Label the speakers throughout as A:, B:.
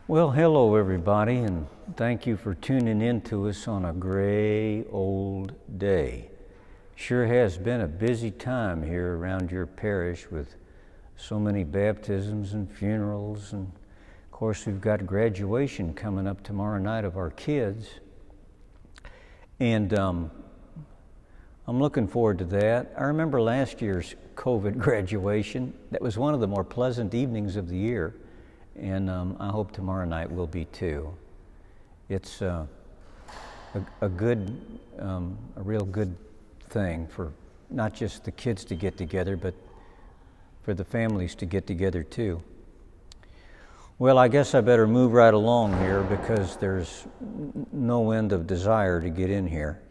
A: Well, hello everybody, and thank you for tuning in to us on a gray old day. Sure has been a busy time here around your parish with so many baptisms and funerals, and of course we've got graduation coming up tomorrow night of our kids. And I'm looking forward to that. I remember last year's COVID graduation. That was one of the more pleasant evenings of the year. And I hope tomorrow night will be too. It's a real good thing for not just the kids to get together, but for the families to get together too. Well, I guess I better move right along here because there's no end of desire to get in here.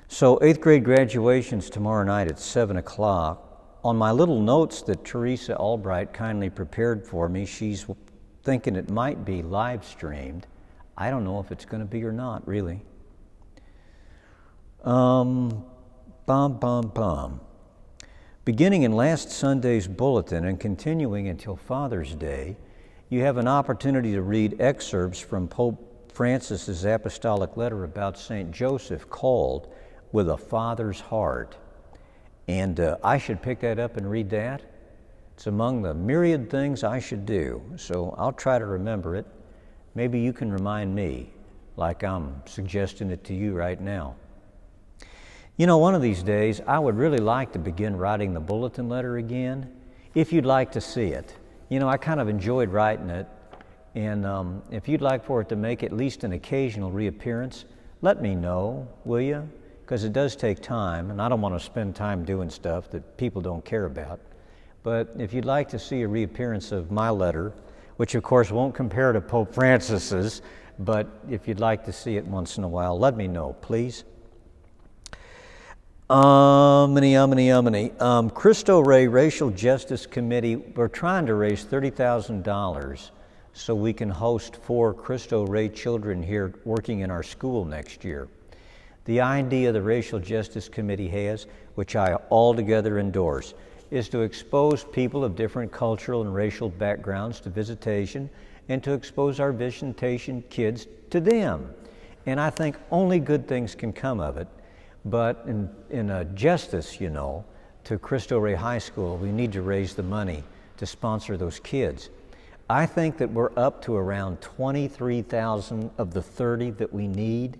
A: So 8th grade graduation's tomorrow night at 7 o'clock. On my little notes that Teresa Albright kindly prepared for me, she's thinking it might be live streamed. I don't know if it's going to be or not, really. Beginning in last Sunday's bulletin and continuing until Father's Day, you have an opportunity to read excerpts from Pope Francis's apostolic letter about St. Joseph called With a Father's Heart. And I should pick that up and read that. It's among the myriad things I should do, so I'll try to remember it. Maybe you can remind me, like I'm suggesting it to you right now. You know, one of these days, I would really like to begin writing the bulletin letter again, if you'd like to see it. You know, I kind of enjoyed writing it, and if you'd like for it to make at least an occasional reappearance, let me know, will you? Because it does take time, and I don't want to spend time doing stuff that people don't care about. But if you'd like to see a reappearance of my letter, which of course won't compare to Pope Francis's, but if you'd like to see it once in a while, let me know, please. Cristo Rey Racial Justice Committee, we're trying to raise $30,000 so we can host 4 Cristo Rey children here working in our school next year. The idea the Racial Justice Committee has, which I altogether endorse, is to expose people of different cultural and racial backgrounds to visitation and to expose our visitation kids to them. And I think only good things can come of it. But in a justice, you know, to Cristo Rey High School, we need to raise the money to sponsor those kids. I think that we're up to around 23,000 of the 30 that we need.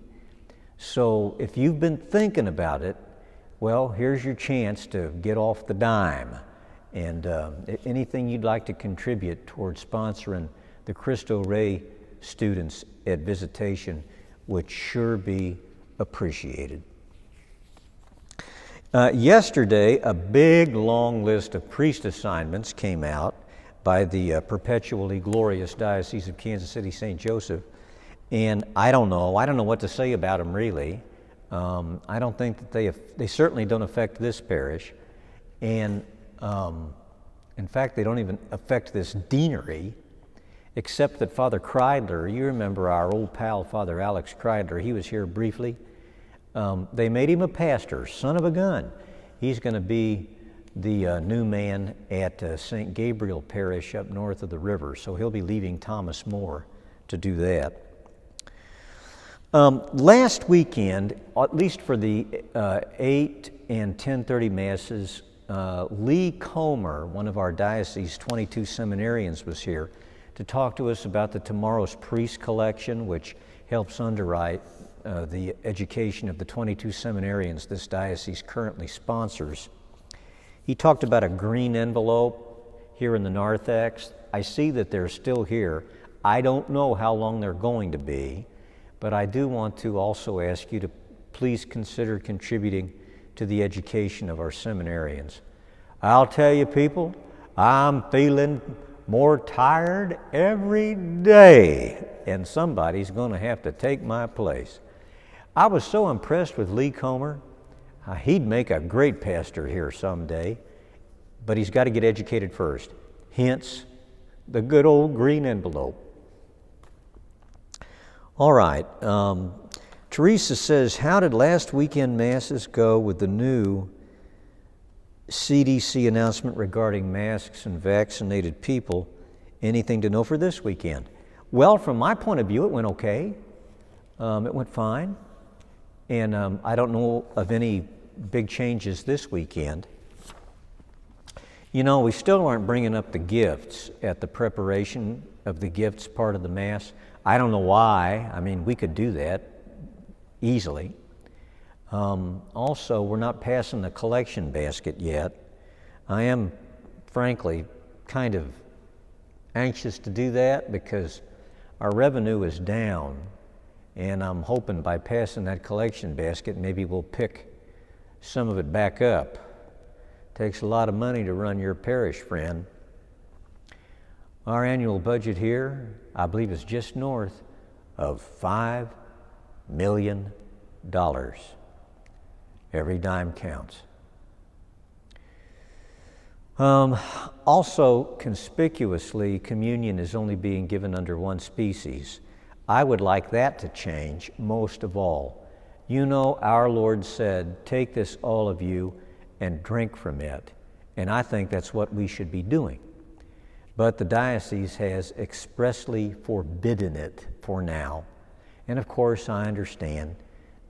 A: So if you've been thinking about it, well, here's your chance to get off the dime. And anything you'd like to contribute towards sponsoring the Cristo Rey students at Visitation would sure be appreciated. Yesterday, a big, long list of priest assignments came out by the Perpetually Glorious Diocese of Kansas City, St. Joseph. And I don't know what to say about them really. I don't think that they certainly don't affect this parish. And in fact, they don't even affect this deanery, except that Father Kreidler, you remember our old pal, Father Alex Kreidler, he was here briefly. They made him a pastor, son of a gun. He's going to be the new man at St. Gabriel Parish up north of the river, so he'll be leaving Thomas More to do that. Last weekend, at least for the 8 and 10:30 Masses, Lee Comer, one of our diocese's 22 seminarians, was here to talk to us about the Tomorrow's Priest Collection, which helps underwrite the education of the 22 seminarians this diocese currently sponsors. He talked about a green envelope here in the narthex. I see that they're still here. I don't know how long they're going to be, but I do want to also ask you to please consider contributing to the education of our seminarians. I'll tell you people, I'm feeling more tired every day, and somebody's going to have to take my place. I was so impressed with Lee Comer. He'd make a great pastor here someday, but he's got to get educated first. Hence, the good old green envelope. All right. Teresa says, how did last weekend Masses go with the new CDC announcement regarding masks and vaccinated people? Anything to know for this weekend? Well, from my point of view, it went okay. It went fine. And I don't know of any big changes this weekend. You know, we still aren't bringing up the gifts at the preparation of the gifts part of the Mass. I don't know why. I mean, we could do that easily. Also, we're not passing the collection basket yet. I am, frankly, kind of anxious to do that because our revenue is down, and I'm hoping by passing that collection basket, maybe we'll pick some of it back up. Takes a lot of money to run your parish, friend. Our annual budget here, I believe, is just north of $5 million. Every dime counts. Also, conspicuously, communion is only being given under one species. I would like that to change most of all. You know, our Lord said, "Take this, all of you, and drink from it." And I think that's what we should be doing. But the diocese has expressly forbidden it for now. And of course, I understand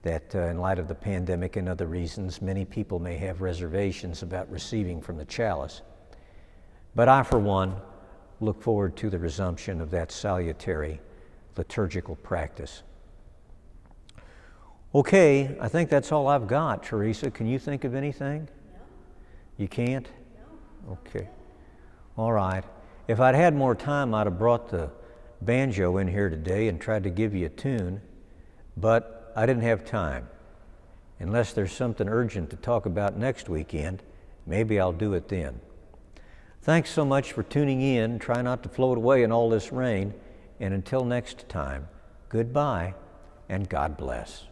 A: that in light of the pandemic and other reasons, many people may have reservations about receiving from the chalice. But I, for one, look forward to the resumption of that salutary liturgical practice. Okay, I think that's all I've got. Teresa, can you think of anything?
B: No.
A: You can't?
B: No.
A: Okay. All right. If I'd had more time, I'd have brought the banjo in here today and tried to give you a tune, but I didn't have time. Unless there's something urgent to talk about next weekend, maybe I'll do it then. Thanks so much for tuning in. Try not to float away in all this rain. And until next time, goodbye and God bless.